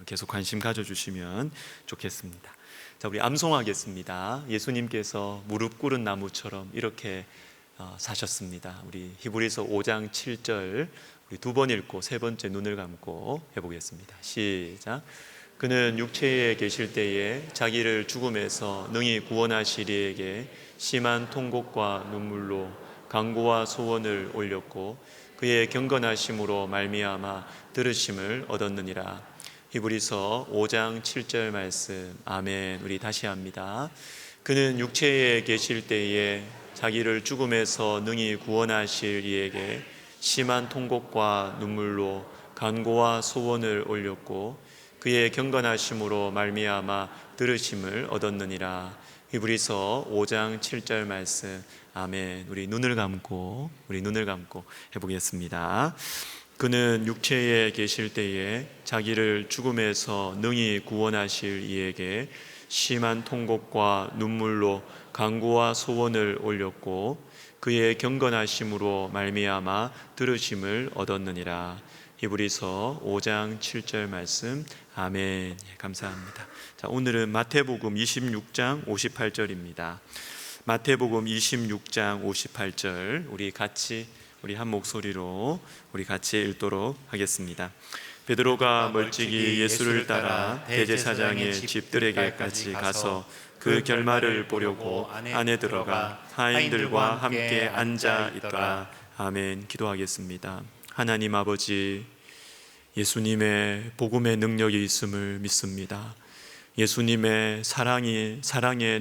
계속 관심 가져주시면 좋겠습니다. 자, 우리 암송하겠습니다. 예수님께서 무릎 꿇은 나무처럼 이렇게 사셨습니다. 우리 히브리서 5장 7절 우리 두 번 읽고 세 번째 눈을 감고 해보겠습니다. 시작. 그는 육체에 계실 때에 자기를 죽음에서 능히 구원하실 이에게 심한 통곡과 눈물로 간구와 소원을 올렸고 그의 경건하심으로 말미암아 들으심을 얻었느니라. 히브리서 5장 7절 말씀. 아멘. 우리 다시 합니다. 그는 육체에 계실 때에 자기를 죽음에서 능히 구원하실 이에게 심한 통곡과 눈물로 간구와 소원을 올렸고 그의 경건하심으로 말미암아 들으심을 얻었느니라. 히브리서 5장 7절 말씀. 아멘. 우리 눈을 감고 해보겠습니다. 그는 육체에 계실 때에 자기를 죽음에서 능히 구원하실 이에게 심한 통곡과 눈물로 간구와 소원을 올렸고 그의 경건하심으로 말미암아 들으심을 얻었느니라. 히브리서 5장 7절 말씀. 아멘. 감사합니다. 자, 오늘은 마태복음 26장 58절입니다. 마태복음 26장 58절 우리 한 목소리로 우리 같이 읽도록 하겠습니다. 베드로가 멀찍이 예수를 따라 대제사장의 집들에게까지 가서 그 결말을 보려고 안에 들어가 하인들과 함께 앉아 있더라. 아멘. 기도하겠습니다. 하나님 아버지, 예수님의 복음의 능력이 있음을 믿습니다. 예수님의 사랑의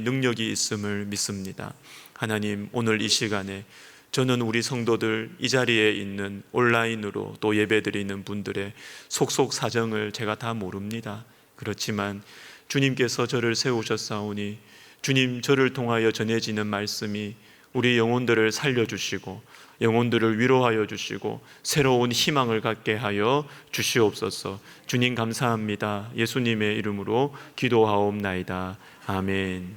능력이 있음을 믿습니다. 하나님, 오늘 이 시간에 저는 우리 성도들 이 자리에 있는 온라인으로 또 예배드리는 분들의 속속 사정을 제가 다 모릅니다. 그렇지만 주님께서 저를 세우셨사오니 주님, 저를 통하여 전해지는 말씀이 우리 영혼들을 살려주시고 영혼들을 위로하여 주시고 새로운 희망을 갖게 하여 주시옵소서. 주님 감사합니다. 예수님의 이름으로 기도하옵나이다. 아멘.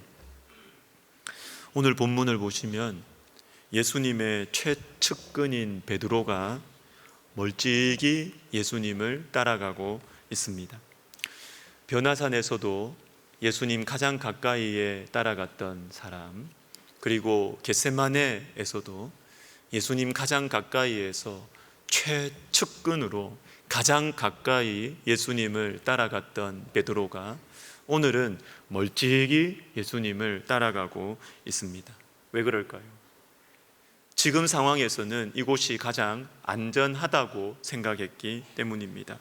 오늘 본문을 보시면 예수님의 최측근인 베드로가 멀찍이 예수님을 따라가고 있습니다. 변화산에서도 예수님 가장 가까이에 따라갔던 사람, 그리고 겟세마네에서도 예수님 가장 가까이에서 최측근으로 가장 가까이 예수님을 따라갔던 베드로가 오늘은 멀찍이 예수님을 따라가고 있습니다. 왜 그럴까요? 지금 상황에서는 이곳이 가장 안전하다고 생각했기 때문입니다.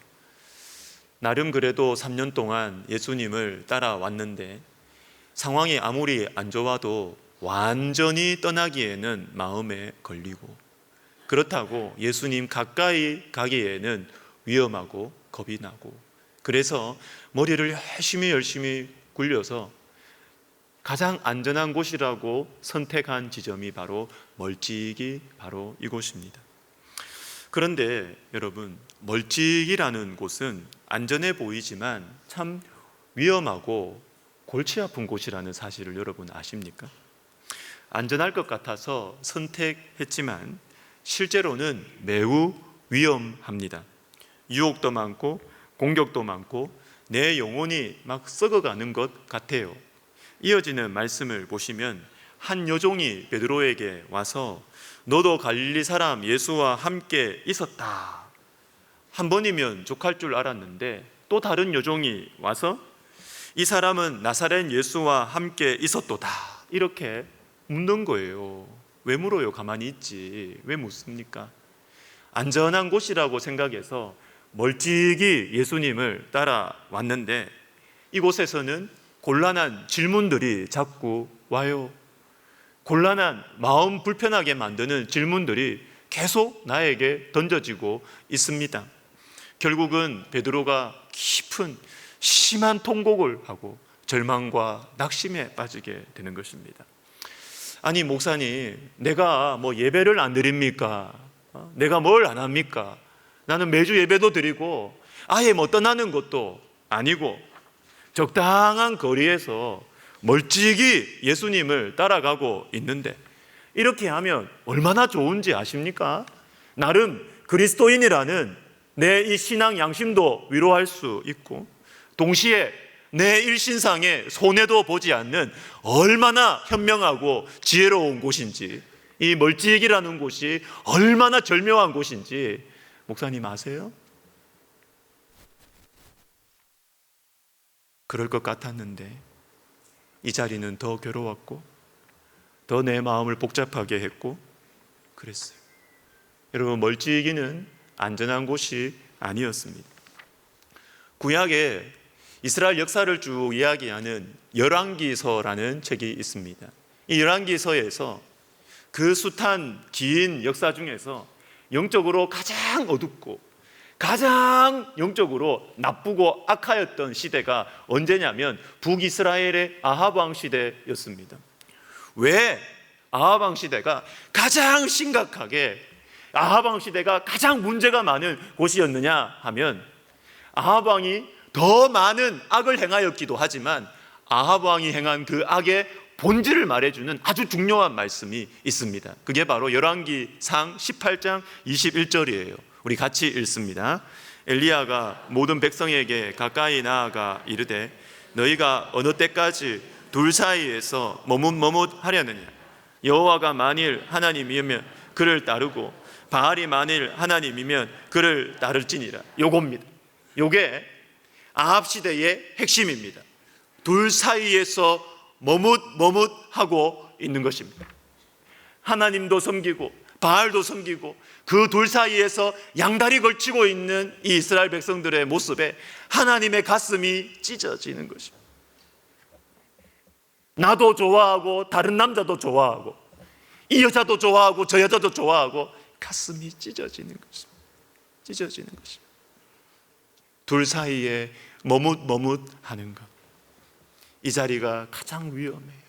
나름 그래도 3년 동안 예수님을 따라왔는데 상황이 아무리 안 좋아도 완전히 떠나기에는 마음에 걸리고, 그렇다고 예수님 가까이 가기에는 위험하고 겁이 나고, 그래서 머리를 열심히 굴려서 가장 안전한 곳이라고 선택한 지점이 바로 멀찍이 바로 이곳입니다. 그런데 여러분, 멀찍이라는 곳은 안전해 보이지만 참 위험하고 골치 아픈 곳이라는 사실을 여러분 아십니까? 안전할 것 같아서 선택했지만 실제로는 매우 위험합니다. 유혹도 많고 공격도 많고 내 영혼이 막 썩어가는 것 같아요. 이어지는 말씀을 보시면 한 여종이 베드로에게 와서 너도 갈릴리 사람 예수와 함께 있었다. 한 번이면 족할 줄 알았는데 또 다른 여종이 와서 이 사람은 나사렛 예수와 함께 있었도다. 이렇게 묻는 거예요. 왜 물어요? 가만히 있지. 왜 묻습니까? 안전한 곳이라고 생각해서 멀찍이 예수님을 따라왔는데 이곳에서는 곤란한 질문들이 자꾸 와요. 곤란한 마음 불편하게 만드는 질문들이 계속 나에게 던져지고 있습니다. 결국은 베드로가 깊은 심한 통곡을 하고 절망과 낙심에 빠지게 되는 것입니다. 아니 목사님, 내가 뭐 예배를 안 드립니까? 내가 뭘 안 합니까? 나는 매주 예배도 드리고 아예 뭐 떠나는 것도 아니고 적당한 거리에서 멀찍이 예수님을 따라가고 있는데 이렇게 하면 얼마나 좋은지 아십니까? 나름 그리스도인이라는 내 이 신앙 양심도 위로할 수 있고 동시에 내 일신상에 손해도 보지 않는 얼마나 현명하고 지혜로운 곳인지, 이 멀찍이라는 곳이 얼마나 절묘한 곳인지 목사님 아세요? 그럴 것 같았는데 이 자리는 더 괴로웠고 더 내 마음을 복잡하게 했고 그랬어요. 여러분, 멀찍이는 안전한 곳이 아니었습니다. 구약에 이스라엘 역사를 쭉 이야기하는 열왕기서라는 책이 있습니다. 이 열왕기서에서 그 숱한 긴 역사 중에서 영적으로 가장 어둡고 가장 영적으로 나쁘고 악하였던 시대가 언제냐면 북이스라엘의 아합 왕 시대였습니다. 왜 아합 왕 시대가 가장 심각하게, 아합 왕 시대가 가장 문제가 많은 곳이었느냐 하면, 아합 왕이 더 많은 악을 행하였기도 하지만 아합 왕이 행한 그 악의 본질을 말해주는 아주 중요한 말씀이 있습니다. 그게 바로 열왕기상 18장 21절이에요. 우리 같이 읽습니다. 엘리야가 모든 백성에게 가까이 나아가 이르되 너희가 어느 때까지 둘 사이에서 머뭇머뭇하려느냐? 여호와가 만일 하나님이면 그를 따르고 바알이 만일 하나님이면 그를 따를지니라. 요겁니다. 요게 아합 시대의 핵심입니다. 둘 사이에서 머뭇머뭇하고 있는 것입니다. 하나님도 섬기고 바알도 섬기고 그 둘 사이에서 양다리 걸치고 있는 이 이스라엘 백성들의 모습에 하나님의 가슴이 찢어지는 것입니다. 나도 좋아하고 다른 남자도 좋아하고 이 여자도 좋아하고 저 여자도 좋아하고 가슴이 찢어지는 것입니다. 찢어지는 것입니다. 둘 사이에 머뭇머뭇하는 것, 이 자리가 가장 위험해요.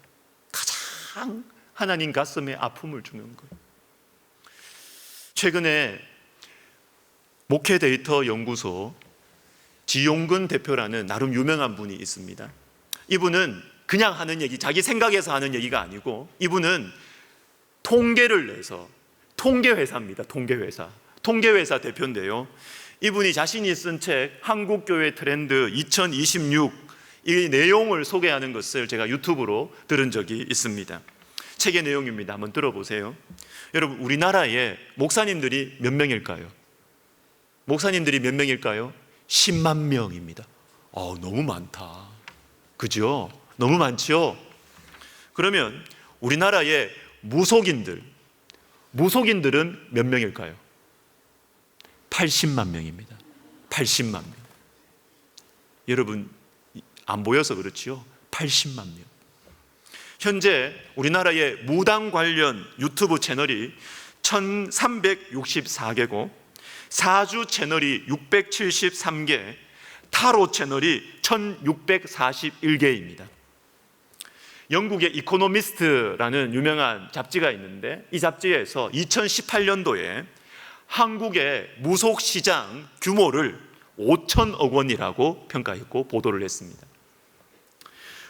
가장 하나님 가슴에 아픔을 주는 거예요. 최근에 목회 데이터 연구소 지용근 대표라는 나름 유명한 분이 있습니다. 이분은 그냥 하는 얘기, 자기 생각에서 하는 얘기가 아니고 이분은 통계를 내서, 통계회사입니다. 통계회사 대표인데요. 이분이 자신이 쓴 책 한국교회 트렌드 2026, 이 내용을 소개하는 것을 제가 유튜브로 들은 적이 있습니다. 책의 내용입니다. 한번 들어보세요. 여러분, 우리나라에 목사님들이 몇 명일까요? 목사님들이 몇 명일까요? 10만 명입니다. 너무 많다. 그죠? 너무 많죠? 그러면 우리나라의 무속인들은 몇 명일까요? 80만 명입니다. 80만 명. 여러분, 안 보여서 그렇지요? 80만 명. 현재 우리나라의 무당 관련 유튜브 채널이 1364개고 사주 채널이 673개, 타로 채널이 1641개입니다. 영국의 이코노미스트라는 유명한 잡지가 있는데 이 잡지에서 2018년도에 한국의 무속 시장 규모를 5천억 원이라고 평가했고 보도를 했습니다.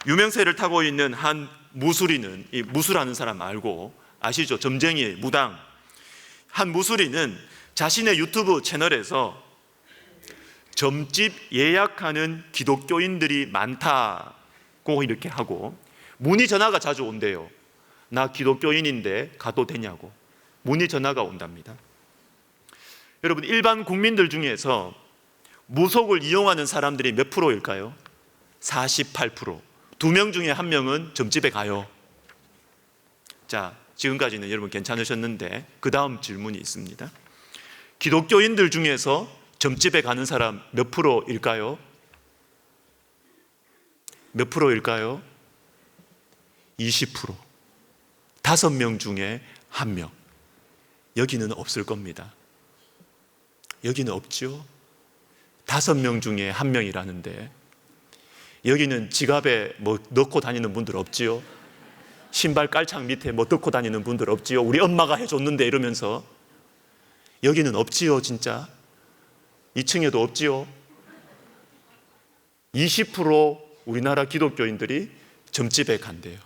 유명세를 타고 있는 한 무술인은, 이 무술하는 사람 알고 아시죠? 점쟁이, 무당. 한 무술인은 자신의 유튜브 채널에서 점집 예약하는 기독교인들이 많다고 이렇게 하고 문의 전화가 자주 온대요. 나 기독교인인데 가도 되냐고 문의 전화가 온답니다. 여러분, 일반 국민들 중에서 무속을 이용하는 사람들이 몇 프로일까요? 48%. 2명 중에 1명은 점집에 가요. 자, 지금까지는 여러분 괜찮으셨는데 그 다음 질문이 있습니다. 기독교인들 중에서 점집에 가는 사람 몇 프로일까요? 몇 프로일까요? 20%. 5명 중에 1명. 여기는 없을 겁니다. 여기는 없죠. 5명 중에 1명이라는데 여기는 지갑에 뭐 넣고 다니는 분들 없지요? 신발 깔창 밑에 뭐 넣고 다니는 분들 없지요? 우리 엄마가 해줬는데 이러면서. 여기는 없지요, 진짜. 2층에도 없지요. 20% 우리나라 기독교인들이 점집에 간대요.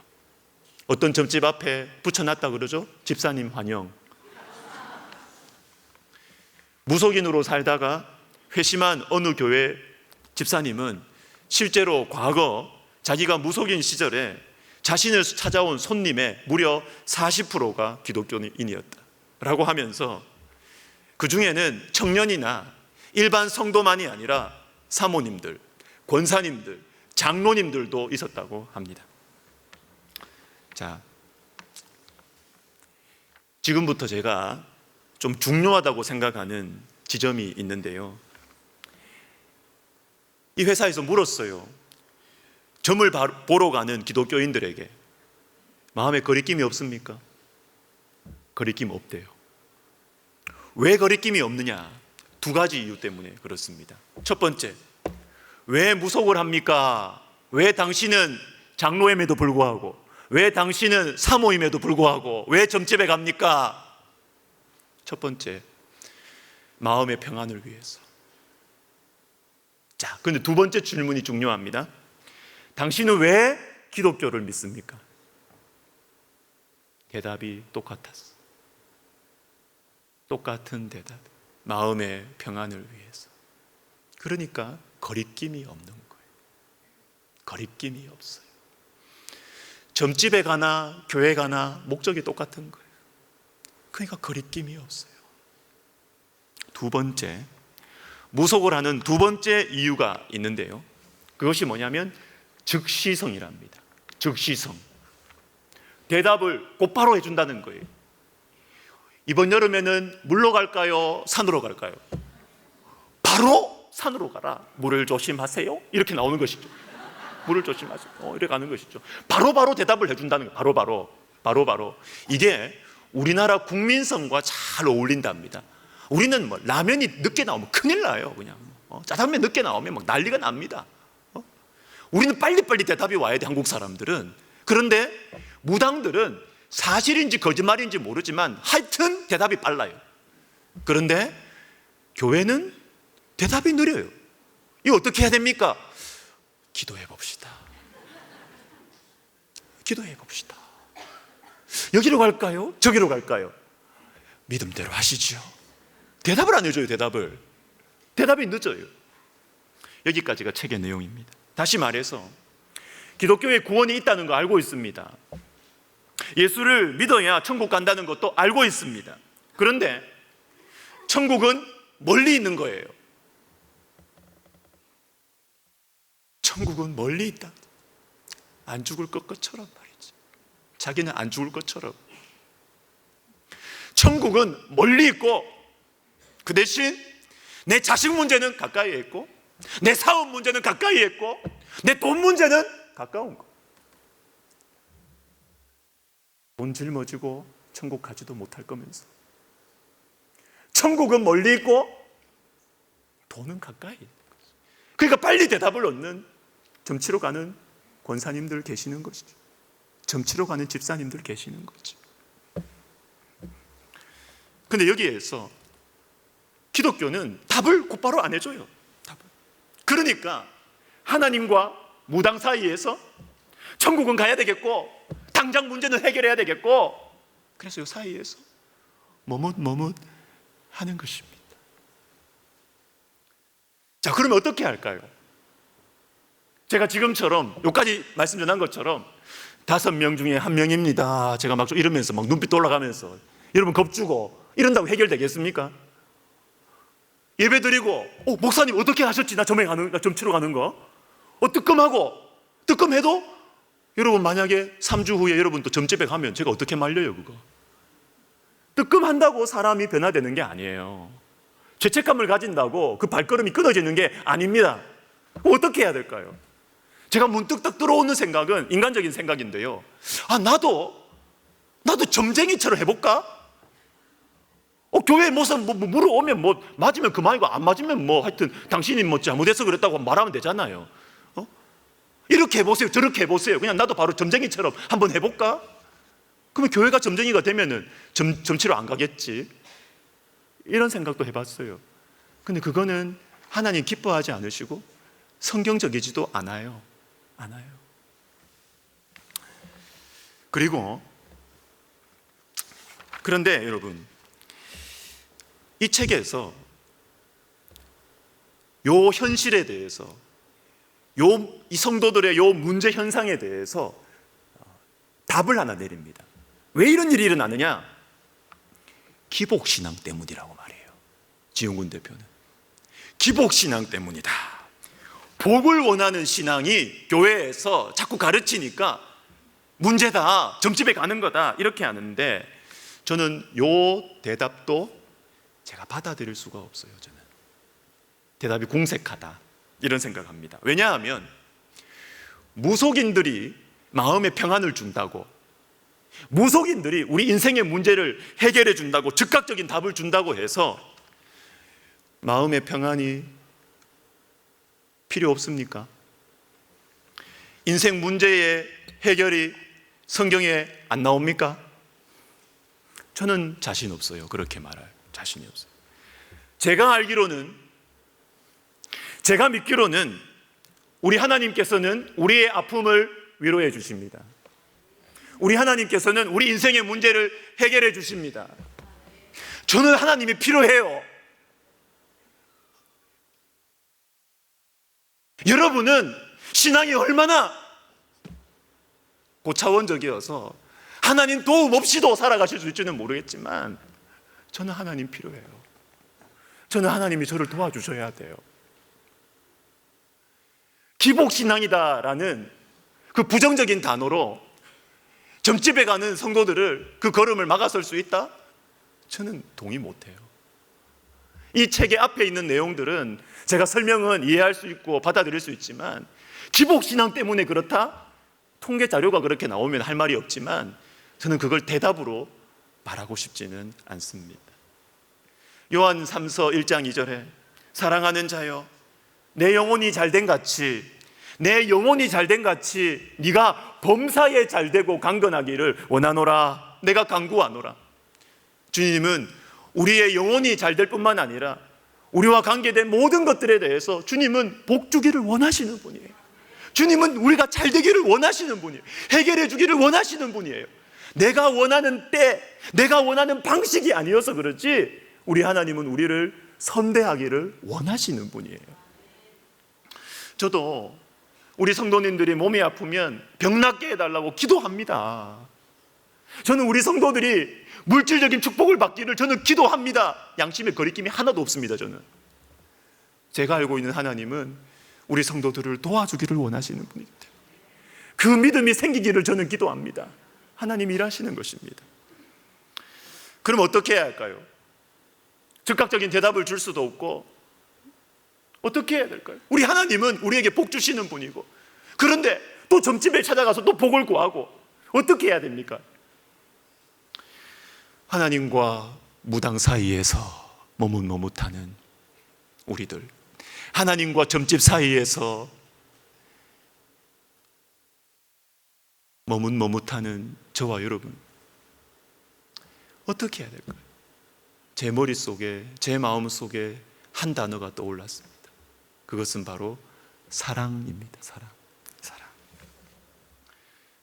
어떤 점집 앞에 붙여놨다 그러죠? 집사님 환영. 무속인으로 살다가 회심한 어느 교회 집사님은 실제로 과거 자기가 무속인 시절에 자신을 찾아온 손님의 무려 40%가 기독교인이었다라고 하면서 그 중에는 청년이나 일반 성도만이 아니라 사모님들, 권사님들, 장로님들도 있었다고 합니다. 자, 지금부터 제가 좀 중요하다고 생각하는 지점이 있는데요. 이 회사에서 물었어요. 점을 보러 가는 기독교인들에게 마음에 거리낌이 없습니까? 거리낌 없대요. 왜 거리낌이 없느냐? 두 가지 이유 때문에 그렇습니다. 첫 번째, 왜 무속을 합니까? 왜 당신은 장로임에도 불구하고, 왜 당신은 사모임에도 불구하고 왜 점집에 갑니까? 첫 번째, 마음의 평안을 위해서. 자, 근데 두 번째 질문이 중요합니다. 당신은 왜 기독교를 믿습니까? 대답이 똑같았어. 똑같은 대답. 마음의 평안을 위해서. 그러니까 거리낌이 없는 거예요. 거리낌이 없어요. 점집에 가나 교회 가나 목적이 똑같은 거예요. 그러니까 거리낌이 없어요. 두 번째, 무속을 하는 두 번째 이유가 있는데요. 그것이 뭐냐면 즉시성이랍니다. 즉시성. 대답을 곧바로 해준다는 거예요. 이번 여름에는 물로 갈까요? 산으로 갈까요? 바로 산으로 가라. 물을 조심하세요. 이렇게 나오는 것이죠. 물을 조심하세요. 이렇게 가는 것이죠. 바로바로 대답을 해준다는 거예요. 바로바로. 이게 우리나라 국민성과 잘 어울린답니다. 우리는 뭐 라면이 늦게 나오면 큰일 나요. 그냥 짜장면 늦게 나오면 막 난리가 납니다. 우리는 빨리빨리 대답이 와야 돼, 한국 사람들은. 그런데 무당들은 사실인지 거짓말인지 모르지만 하여튼 대답이 빨라요. 그런데 교회는 대답이 느려요. 이거 어떻게 해야 됩니까? 기도해 봅시다. 기도해 봅시다. 여기로 갈까요? 저기로 갈까요? 믿음대로 하시죠. 대답을 안 해줘요. 대답이 늦어요. 여기까지가 책의 내용입니다. 다시 말해서 기독교에 구원이 있다는 거 알고 있습니다. 예수를 믿어야 천국 간다는 것도 알고 있습니다. 그런데 천국은 멀리 있는 거예요. 천국은 멀리 있다. 안 죽을 것처럼 말이지. 자기는 안 죽을 것처럼. 천국은 멀리 있고 그 대신 내 자식 문제는 가까이에 있고 내 사업 문제는 가까이에 있고 내 돈 문제는 가까운 거. 돈 짊어지고 천국 가지도 못할 거면서 천국은 멀리 있고 돈은 가까이. 그러니까 빨리 대답을 얻는 점치러 가는 권사님들 계시는 것이죠. 점치러 가는 집사님들 계시는 거죠. 근데 여기에서 기독교는 답을 곧바로 안 해줘요. 그러니까 하나님과 무당 사이에서 천국은 가야 되겠고 당장 문제는 해결해야 되겠고, 그래서 이 사이에서 머뭇 하는 것입니다. 자, 그러면 어떻게 할까요? 제가 지금처럼 여기까지 말씀 전한 것처럼 5명 중에 1명입니다. 제가 막 이러면서 막 눈빛 돌아가면서 여러분 겁주고 이런다고 해결되겠습니까? 예배 드리고 목사님 어떻게 하셨지? 나 점치러 가는 거 뜨끔해도 여러분 만약에 3주 후에 여러분 또 점집에 가면 제가 어떻게 말려요 그거? 뜨끔한다고 사람이 변화되는 게 아니에요. 죄책감을 가진다고 그 발걸음이 끊어지는 게 아닙니다. 어떻게 해야 될까요? 제가 문득 딱 들어오는 생각은 인간적인 생각인데요. 나도 점쟁이처럼 해볼까? 교회에 무슨 물어오면 맞으면 그만이고 안 맞으면 하여튼 당신이 잘못해서 그랬다고 말하면 되잖아요. 이렇게 해보세요, 저렇게 해보세요. 그냥 나도 바로 점쟁이처럼 한번 해볼까? 그러면 교회가 점쟁이가 되면은 점치러 안 가겠지. 이런 생각도 해봤어요. 근데 그거는 하나님 기뻐하지 않으시고 성경적이지도 않아요. 그런데 여러분, 이 책에서 요 현실에 대해서, 이 성도들의 요 문제 현상에 대해서 답을 하나 내립니다. 왜 이런 일이 일어나느냐? 기복신앙 때문이라고 말해요. 지용군 대표는 기복신앙 때문이다. 복을 원하는 신앙이 교회에서 자꾸 가르치니까 문제다, 점집에 가는 거다, 이렇게 하는데, 저는 요 대답도 제가 받아들일 수가 없어요. 저는 대답이 공색하다 이런 생각합니다. 왜냐하면 무속인들이 마음의 평안을 준다고, 무속인들이 우리 인생의 문제를 해결해 준다고, 즉각적인 답을 준다고 해서 마음의 평안이 필요 없습니까? 인생 문제의 해결이 성경에 안 나옵니까? 저는 자신 없어요. 그렇게 말할 자신이 없어요. 제가 알기로는, 제가 믿기로는 우리 하나님께서는 우리의 아픔을 위로해 주십니다. 우리 하나님께서는 우리 인생의 문제를 해결해 주십니다. 저는 하나님이 필요해요. 여러분은 신앙이 얼마나 고차원적이어서 하나님 도움 없이도 살아가실 수 있지는 모르겠지만, 저는 하나님 필요해요. 저는 하나님이 저를 도와주셔야 돼요. 기복신앙이다라는 그 부정적인 단어로 점집에 가는 성도들을, 그 걸음을 막아설 수 있다? 저는 동의 못해요. 이 책의 앞에 있는 내용들은 제가 설명은 이해할 수 있고 받아들일 수 있지만, 기복신앙 때문에 그렇다? 통계 자료가 그렇게 나오면 할 말이 없지만, 저는 그걸 대답으로 말하고 싶지는 않습니다. 요한 3서 1장 2절에 사랑하는 자여, 내 영혼이 잘된 같이, 내 영혼이 잘된 같이 네가 범사에 잘되고 강건하기를 원하노라. 내가 간구하노라. 주님은 우리의 영혼이 잘될 뿐만 아니라 우리와 관계된 모든 것들에 대해서 주님은 복 주기를 원하시는 분이에요. 주님은 우리가 잘되기를 원하시는 분이에요. 해결해 주기를 원하시는 분이에요. 내가 원하는 때, 내가 원하는 방식이 아니어서 그렇지, 우리 하나님은 우리를 선대하기를 원하시는 분이에요. 저도 우리 성도님들이 몸이 아프면 병 낫게 해달라고 기도합니다. 저는 우리 성도들이 물질적인 축복을 받기를 저는 기도합니다. 양심의 거리낌이 하나도 없습니다. 저는 제가 알고 있는 하나님은 우리 성도들을 도와주기를 원하시는 분입니다. 그 믿음이 생기기를 저는 기도합니다. 하나님이 일하시는 것입니다. 그럼 어떻게 해야 할까요? 즉각적인 대답을 줄 수도 없고, 어떻게 해야 될까요? 우리 하나님은 우리에게 복 주시는 분이고, 그런데 또 점집에 찾아가서 또 복을 구하고, 어떻게 해야 됩니까? 하나님과 무당 사이에서 머뭇머뭇하는 우리들, 하나님과 점집 사이에서 머뭇머뭇하는 저와 여러분, 어떻게 해야 될까요? 제 머릿속에, 제 마음속에 한 단어가 떠올랐습니다. 그것은 바로 사랑입니다. 사랑.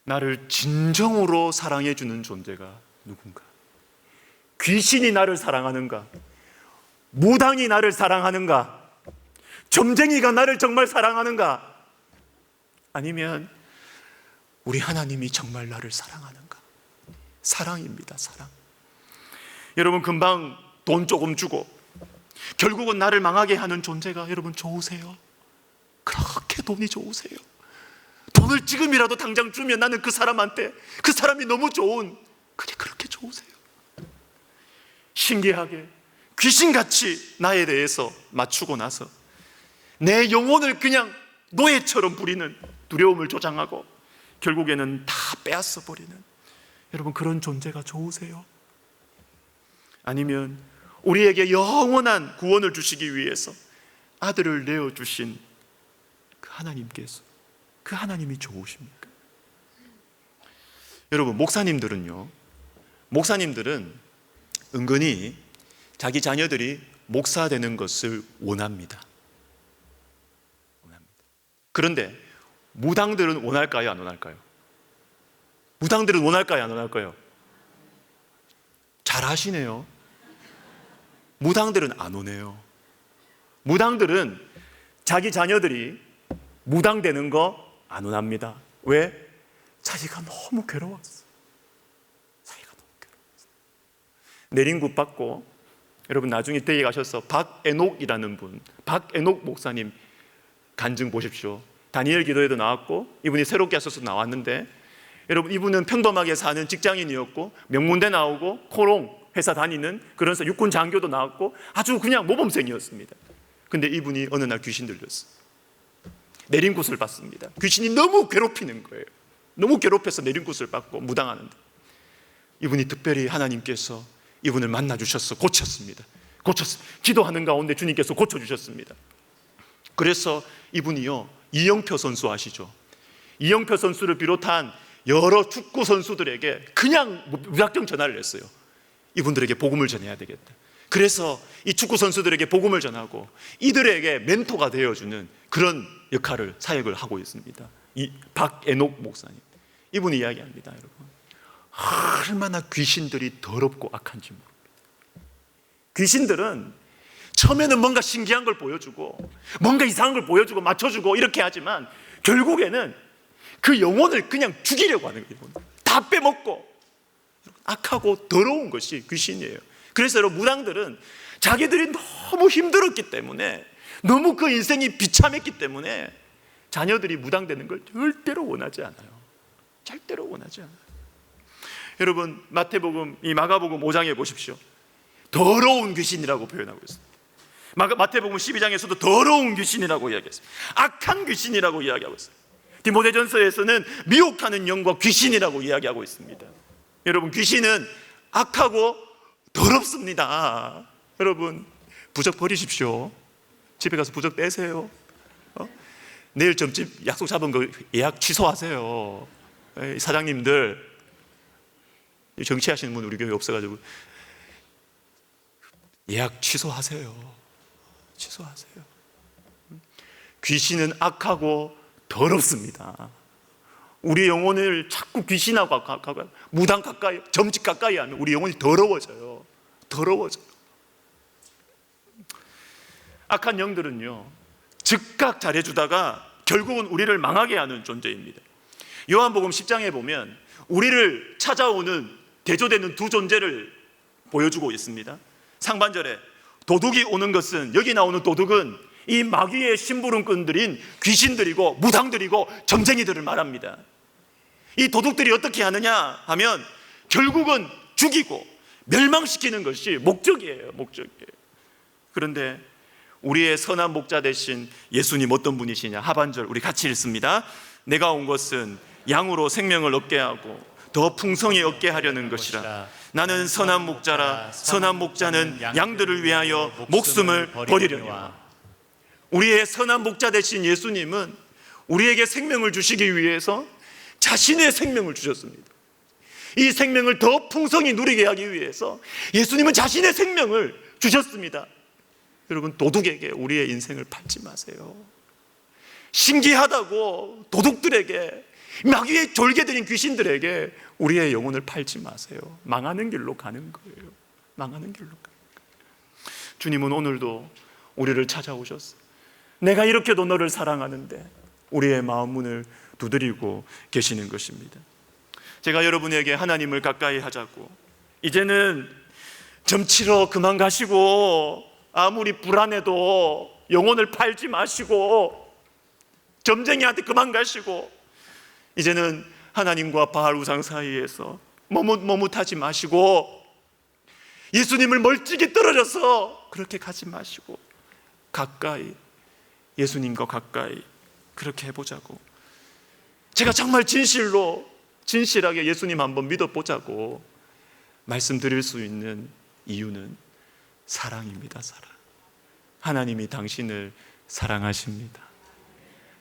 나를 진정으로 사랑해 주는 존재가 누군가? 귀신이 나를 사랑하는가? 무당이 나를 사랑하는가? 점쟁이가 나를 정말 사랑하는가? 아니면 우리 하나님이 정말 나를 사랑하는가? 사랑입니다. 사랑. 여러분, 금방 돈 조금 주고 결국은 나를 망하게 하는 존재가 여러분 좋으세요? 그렇게 돈이 좋으세요? 돈을 지금이라도 당장 주면 나는 그 사람한테, 그 사람이 너무 좋은, 그게 그렇게 좋으세요? 신기하게 귀신같이 나에 대해서 맞추고 나서 내 영혼을 그냥 노예처럼 부리는, 두려움을 조장하고 결국에는 다 빼앗아 버리는, 여러분 그런 존재가 좋으세요? 아니면 우리에게 영원한 구원을 주시기 위해서 아들을 내어주신 그 하나님께서, 그 하나님이 좋으십니까? 여러분, 목사님들은 은근히 자기 자녀들이 목사 되는 것을 원합니다. 그런데 무당들은 원할까요? 안 원할까요? 무당들은 원할까요? 안 원할까요? 잘 하시네요. 무당들은 안 오네요. 무당들은 자기 자녀들이 무당되는 거 안 원합니다. 왜? 자기가 너무 괴로웠어. 자기가 너무 괴로웠어. 내린굿 받고, 여러분 나중에 댁에 가셔서 박애녹이라는 분, 박애녹 목사님 간증 보십시오. 다니엘 기도에도 나왔고, 이분이 새롭게 하셔서 나왔는데, 여러분 이분은 평범하게 사는 직장인이었고, 명문대 나오고 코롱 회사 다니는 그런 육군 장교도 나왔고, 아주 그냥 모범생이었습니다. 근데 이분이 어느 날 귀신 들렸어. 내린굿을 받습니다. 귀신이 너무 괴롭히는 거예요. 너무 괴롭혀서 내린굿을 받고 무당하는데, 이분이 특별히 하나님께서 이분을 만나 주셔서 고쳤습니다. 기도하는 가운데 주님께서 고쳐주셨습니다. 그래서 이분이요, 이영표 선수 아시죠? 이영표 선수를 비롯한 여러 축구 선수들에게 그냥 무작정 전화를 했어요. 이분들에게 복음을 전해야 되겠다. 그래서 이 축구 선수들에게 복음을 전하고 이들에게 멘토가 되어주는 그런 역할을, 사역을 하고 있습니다. 이 박애녹 목사님, 이분이 이야기합니다. 여러분, 얼마나 귀신들이 더럽고 악한지 모릅니다. 귀신들은 처음에는 뭔가 신기한 걸 보여주고 뭔가 이상한 걸 보여주고 맞춰주고 이렇게 하지만 결국에는 그 영혼을 그냥 죽이려고 하는 거예요. 다 빼먹고. 악하고 더러운 것이 귀신이에요. 그래서 여러분, 무당들은 자기들이 너무 힘들었기 때문에, 너무 그 인생이 비참했기 때문에 자녀들이 무당되는 걸 절대로 원하지 않아요. 절대로 원하지 않아요. 여러분, 이 마가복음 5장에 보십시오. 더러운 귀신이라고 표현하고 있습니다. 마태복음 12장에서도 더러운 귀신이라고 이야기했습니다. 악한 귀신이라고 이야기하고 있어요. 디모데전서에서는 미혹하는 영과 귀신이라고 이야기하고 있습니다. 여러분, 귀신은 악하고 더럽습니다. 여러분, 부적 버리십시오. 집에 가서 부적 떼세요. 내일 점집 약속 잡은 거 예약 취소하세요. 사장님들, 정치하시는 분 우리 교회 없어가지고 예약 취소하세요. 취소하세요. 귀신은 악하고 더럽습니다. 우리 영혼을 자꾸 귀신하고 무당 가까이, 점집 가까이 하면 우리 영혼이 더러워져요. 더러워져요. 악한 영들은요, 즉각 잘해주다가 결국은 우리를 망하게 하는 존재입니다. 요한복음 10장에 보면 우리를 찾아오는, 대조되는 두 존재를 보여주고 있습니다. 상반절에 도둑이 오는 것은, 여기 나오는 도둑은 이 마귀의 심부름꾼들인 귀신들이고 무당들이고 점쟁이들을 말합니다. 이 도둑들이 어떻게 하느냐 하면 결국은 죽이고 멸망시키는 것이 목적이에요. 그런데 우리의 선한 목자 되신 예수님 어떤 분이시냐? 하반절 우리 같이 읽습니다. 내가 온 것은 양으로 생명을 얻게 하고 더 풍성히 얻게 하려는 것이라. 나는 선한 목자라. 선한 목자는 양들을 위하여 목숨을 버리려니와. 우리의 선한 목자 되신 예수님은 우리에게 생명을 주시기 위해서 자신의 생명을 주셨습니다. 이 생명을 더 풍성히 누리게 하기 위해서 예수님은 자신의 생명을 주셨습니다. 여러분, 도둑에게 우리의 인생을 팔지 마세요. 신기하다고 도둑들에게, 마귀의 졸개들인 귀신들에게 우리의 영혼을 팔지 마세요. 망하는 길로 가는 거예요. 망하는 길로 가는 거예요. 주님은 오늘도 우리를 찾아오셨어요. 내가 이렇게도 너를 사랑하는데 우리의 마음 문을 두드리고 계시는 것입니다. 제가 여러분에게 하나님을 가까이 하자고, 이제는 점치러 그만 가시고, 아무리 불안해도 영혼을 팔지 마시고, 점쟁이한테 그만 가시고, 이제는 하나님과 바알 우상 사이에서 머뭇하지 마시고, 예수님을 멀찍이 떨어져서 그렇게 가지 마시고, 가까이, 예수님과 가까이 그렇게 해보자고. 제가 정말 진실하게 예수님 한번 믿어보자고 말씀드릴 수 있는 이유는 사랑입니다. 사랑. 하나님이 당신을 사랑하십니다.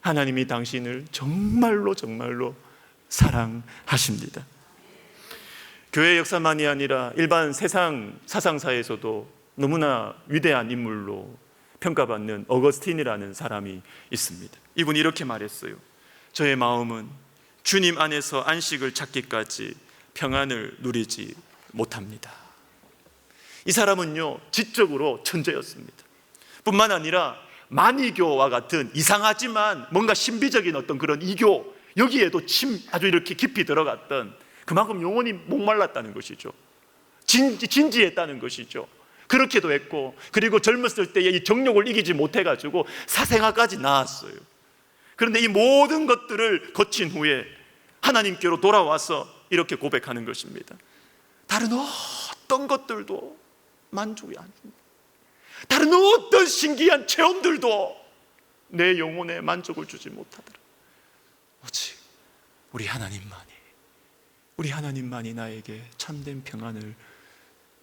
하나님이 당신을 정말로 사랑하십니다. 교회 역사만이 아니라 일반 세상 사상사에서도 너무나 위대한 인물로 평가받는 어거스틴이라는 사람이 있습니다. 이분이 이렇게 말했어요. 저의 마음은 주님 안에서 안식을 찾기까지 평안을 누리지 못합니다. 이 사람은요, 지적으로 천재였습니다. 뿐만 아니라 만이교와 같은 이상하지만 뭔가 신비적인 어떤 그런 이교, 여기에도 아주 이렇게 깊이 들어갔던, 그만큼 영혼이 목말랐다는 것이죠. 진지했다는 것이죠. 그렇게도 했고, 그리고 젊었을 때의 이 정욕을 이기지 못해가지고 사생아까지 낳았어요. 그런데 이 모든 것들을 거친 후에 하나님께로 돌아와서 이렇게 고백하는 것입니다. 다른 어떤 것들도 만족이 아닙니다. 다른 어떤 신기한 체험들도 내 영혼에 만족을 주지 못하더라. 오직 우리 하나님만이 나에게 참된 평안을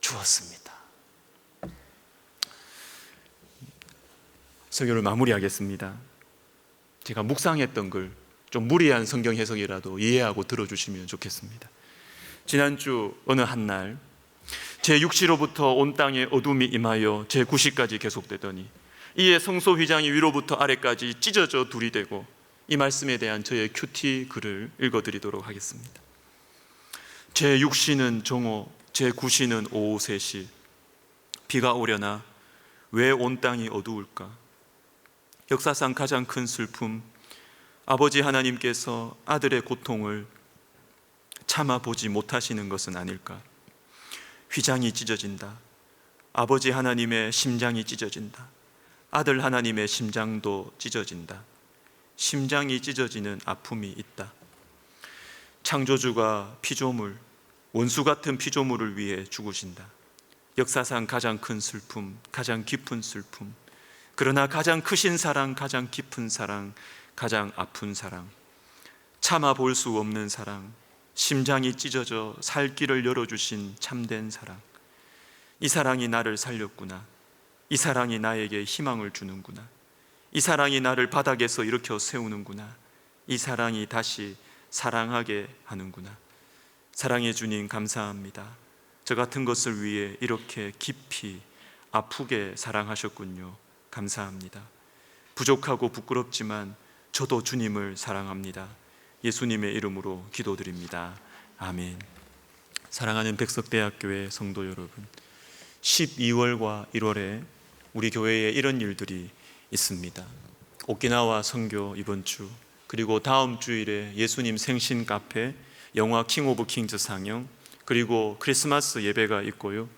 주었습니다. 설교를 마무리하겠습니다. 제가 묵상했던 걸 좀 무리한 성경 해석이라도 이해하고 들어주시면 좋겠습니다. 지난주 어느 한날 제6시로부터 온 땅에 어둠이 임하여 제9시까지 계속되더니 이에 성소 휘장이 위로부터 아래까지 찢어져 둘이 되고, 이 말씀에 대한 저의 큐티 글을 읽어드리도록 하겠습니다. 제6시는 정오, 제9시는 오후 3시. 비가 오려나 왜 온 땅이 어두울까? 역사상 가장 큰 슬픔, 아버지 하나님께서 아들의 고통을 참아보지 못하시는 것은 아닐까? 휘장이 찢어진다. 아버지 하나님의 심장이 찢어진다. 아들 하나님의 심장도 찢어진다. 심장이 찢어지는 아픔이 있다. 창조주가 피조물, 원수 같은 피조물을 위해 죽으신다. 역사상 가장 큰 슬픔, 가장 깊은 슬픔. 그러나 가장 크신 사랑, 가장 깊은 사랑, 가장 아픈 사랑, 참아볼 수 없는 사랑, 심장이 찢어져 살 길을 열어주신 참된 사랑. 이 사랑이 나를 살렸구나. 이 사랑이 나에게 희망을 주는구나. 이 사랑이 나를 바닥에서 일으켜 세우는구나. 이 사랑이 다시 사랑하게 하는구나. 사랑의 주님, 감사합니다. 저 같은 것을 위해 이렇게 깊이 아프게 사랑하셨군요. 감사합니다. 부족하고 부끄럽지만 저도 주님을 사랑합니다. 예수님의 이름으로 기도드립니다. 아멘. 사랑하는 백석대학교의 성도 여러분, 12월과 1월에 우리 교회에 이런 일들이 있습니다. 오키나와 선교 이번 주, 그리고 다음 주일에 예수님 생신 카페, 영화 킹 오브 킹즈 상영, 그리고 크리스마스 예배가 있고요.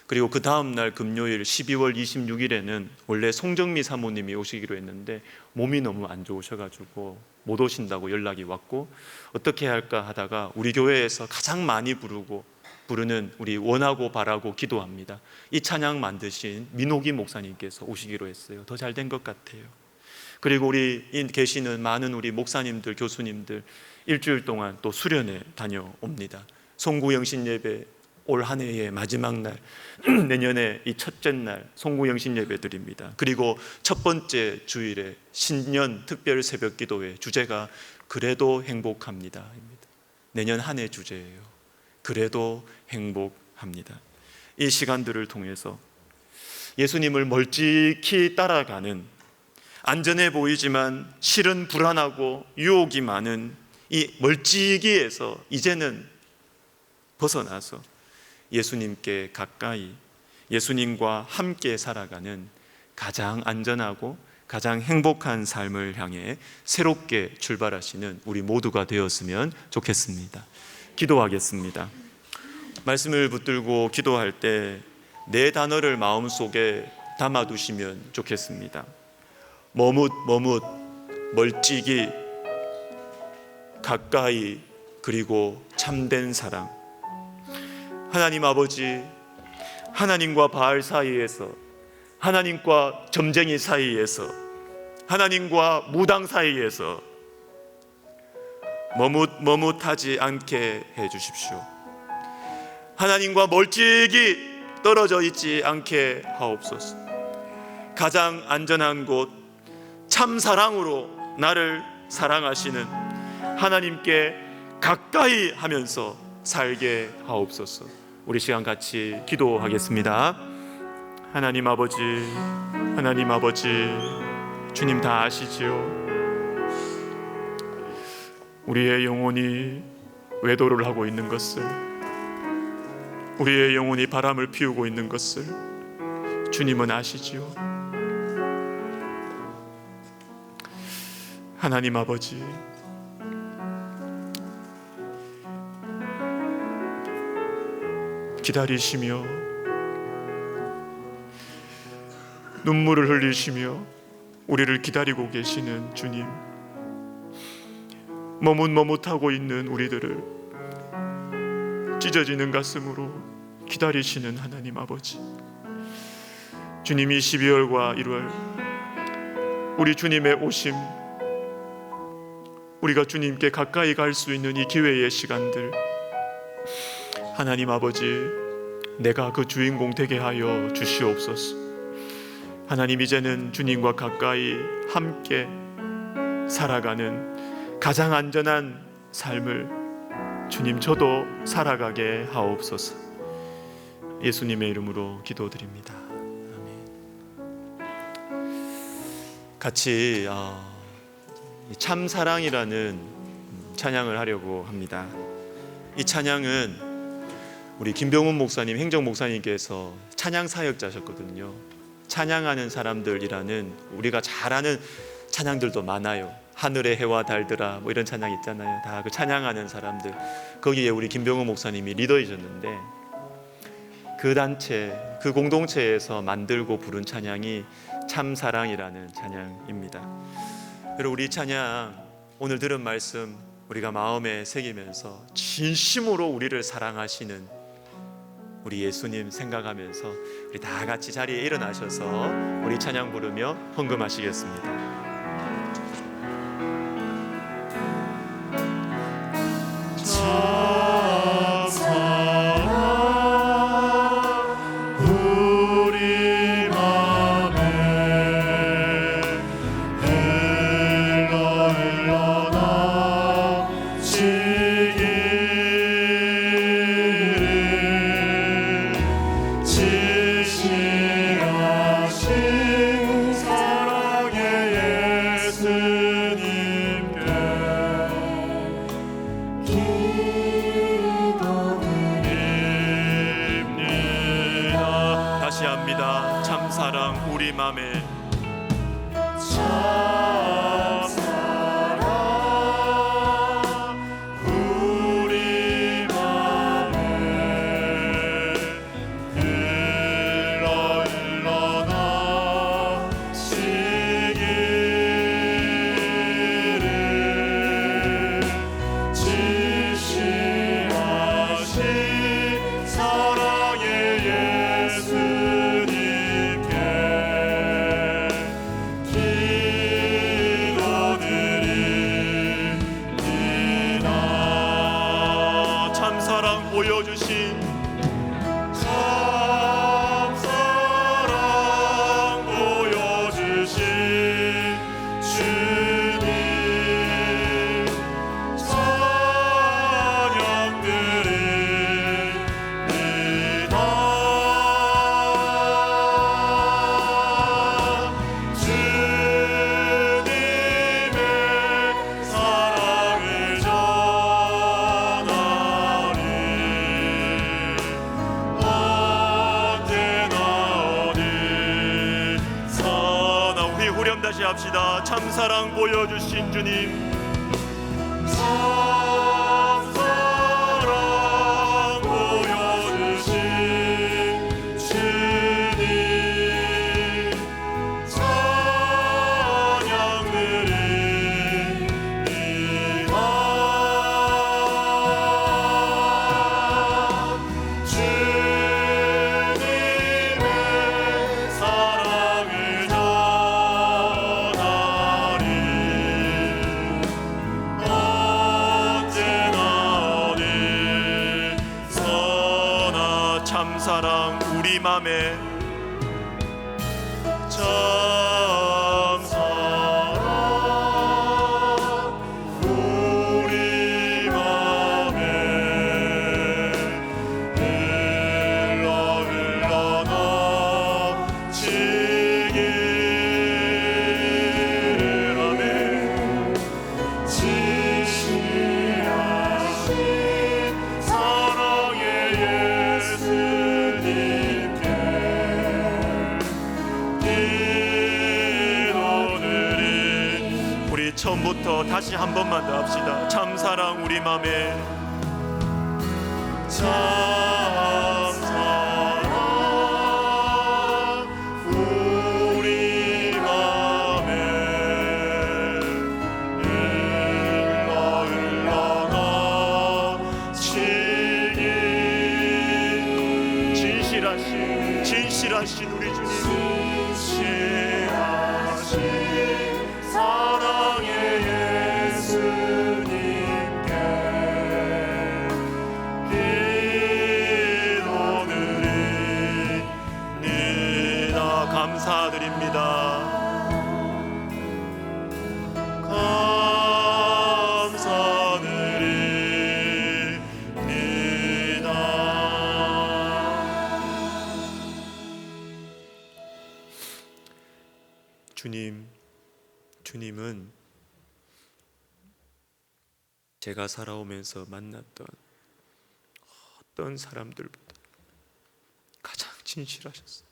그리고 그 다음 날 금요일 12월 26일에는 원래 송정미 사모님이 오시기로 했는데 몸이 너무 안 좋으셔가지고 못 오신다고 연락이 왔고, 어떻게 할까 하다가 우리 교회에서 가장 많이 부르는 우리 원하고 바라고 기도합니다, 이 찬양 만드신 민호기 목사님께서 오시기로 했어요. 더 잘 된 것 같아요. 그리고 우리 계시는 많은 우리 목사님들, 교수님들 일주일 동안 또 수련회 다녀옵니다. 송구영신 예배 올 한 해의 마지막 날, 내년에 이 첫째 날 송구영신 예배 드립니다. 그리고 첫 번째 주일에 신년 특별 새벽 기도회 주제가 그래도 행복합니다입니다. 내년 한 해 주제예요. 그래도 행복합니다. 이 시간들을 통해서 예수님을 멀찍이 따라가는, 안전해 보이지만 실은 불안하고 유혹이 많은 이 멀찍이에서 이제는 벗어나서 예수님께 가까이, 예수님과 함께 살아가는 가장 안전하고 가장 행복한 삶을 향해 새롭게 출발하시는 우리 모두가 되었으면 좋겠습니다. 기도하겠습니다. 말씀을 붙들고 기도할 때 네 단어를 마음속에 담아두시면 좋겠습니다. 머뭇, 멀찍이, 가까이, 그리고 참된 사랑. 하나님 아버지, 하나님과 바알 사이에서, 하나님과 점쟁이 사이에서, 하나님과 무당 사이에서 머뭇하지 않게 해 주십시오. 하나님과 멀찍이 떨어져 있지 않게 하옵소서. 가장 안전한 곳, 참 사랑으로 나를 사랑하시는 하나님께 가까이 하면서 살게 하옵소서. 우리 시간 같이 기도하겠습니다. 하나님 아버지, 주님 다 아시지요? 우리의 영혼이 외도를 하고 있는 것을, 우리의 영혼이 바람을 피우고 있는 것을 주님은 아시지요? 하나님 아버지, 기다리시며 눈물을 흘리시며 우리를 기다리고 계시는 주님, 머뭇머뭇하고 있는 우리들을 찢어지는 가슴으로 기다리시는 하나님 아버지, 주님이 12월과 1월 우리 주님의 오심, 우리가 주님께 가까이 갈 수 있는 이 기회의 시간들, 하나님 아버지, 내가 그 주인공 되게 하여 주시옵소서. 하나님, 이제는 주님과 가까이 함께 살아가는 가장 안전한 삶을 주님 저도 살아가게 하옵소서. 예수님의 이름으로 기도드립니다. 아멘. 같이 참사랑이라는 찬양을 하려고 합니다. 이 찬양은 우리 김병훈 목사님, 행정 목사님께서 찬양 사역자셨거든요. 찬양하는 사람들이라는 우리가 잘 아는 찬양들도 많아요. 하늘의 해와 달들아, 뭐 이런 찬양 있잖아요. 다 그 찬양하는 사람들, 거기에 우리 김병훈 목사님이 리더이셨는데, 그 단체, 그 공동체에서 만들고 부른 찬양이 참사랑이라는 찬양입니다. 여러분, 우리 찬양, 오늘 들은 말씀 우리가 마음에 새기면서 진심으로 우리를 사랑하시는 우리 예수님 생각하면서 우리 다 같이 자리에 일어나셔서 우리 찬양 부르며 헌금하시겠습니다. 참사랑 우리 맘에 보여주신 참사랑 보여주신 주님, 찬양 드립니다. 주님의 사랑을 다시 합시다. 참사랑 보여주신 주님, 참사랑 보여주신 주님, 찬양 드립니다. 주님의 사랑을 참사랑 우리 맘에 참사랑 우리 맘에 흘러 넘치기를 하네. 지시하신 사랑의 예수님께 다시 한 번만 더 합시다. 참사랑 우리 맘에 참사랑 우리 맘에 흘러가 시기 진실하신 우리 주님 진실하신 사랑의 예수님께 기도드립니다. 감사드립니다. 주님은 제가 살아오면서 만났던 어떤 사람들보다 가장 진실하셨어요.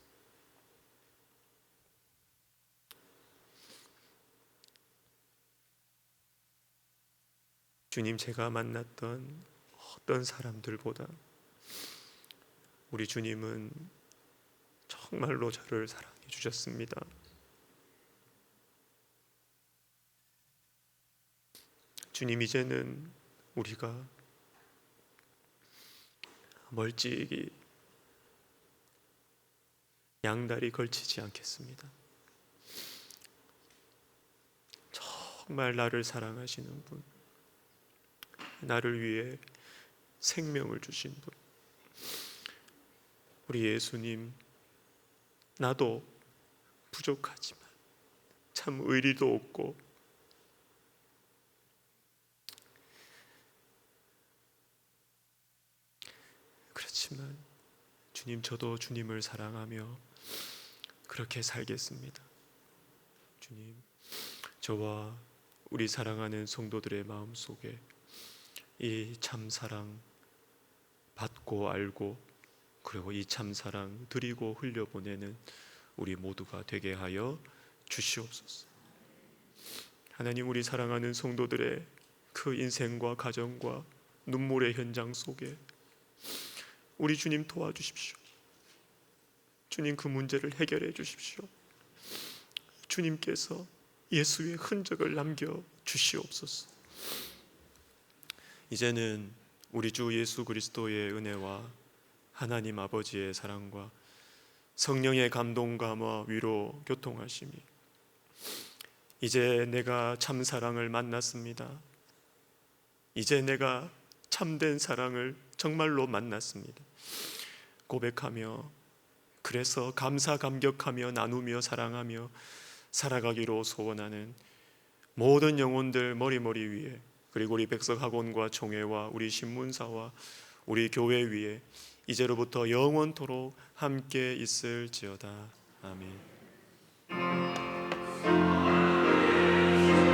주님, 제가 만났던 어떤 사람들보다 우리 주님은 정말로 저를 사랑해 주셨습니다. 주님, 이제는 우리가 멀찍이 양다리 걸치지 않겠습니다. 정말 나를 사랑하시는 분, 나를 위해 생명을 주신 분, 우리 예수님, 나도 부족하지만 참 의리도 없고 그렇지만 주님, 저도 주님을 사랑하며 그렇게 살겠습니다. 주님, 저와 우리 사랑하는 성도들의 마음속에 이 참사랑 받고 알고 그리고 이 참사랑 드리고 흘려보내는 우리 모두가 되게 하여 주시옵소서. 하나님, 우리 사랑하는 성도들의 그 인생과 가정과 눈물의 현장 속에 우리 주님 도와주십시오. 주님, 그 문제를 해결해 주십시오. 주님께서 예수의 흔적을 남겨 주시옵소서. 이제는 우리 주 예수 그리스도의 은혜와 하나님 아버지의 사랑과 성령의 감동감화 위로 교통하심이, 이제 내가 참 사랑을 만났습니다. 이제 내가 참된 사랑을 정말로 만났습니다. 고백하며 그래서 감사 감격하며 나누며 사랑하며 살아가기로 소원하는 모든 영혼들 머리 위에, 그리고 우리 백석학원과 총회와 우리 신문사와 우리 교회 위에 이제로부터 영원토록 함께 있을지어다. 아멘.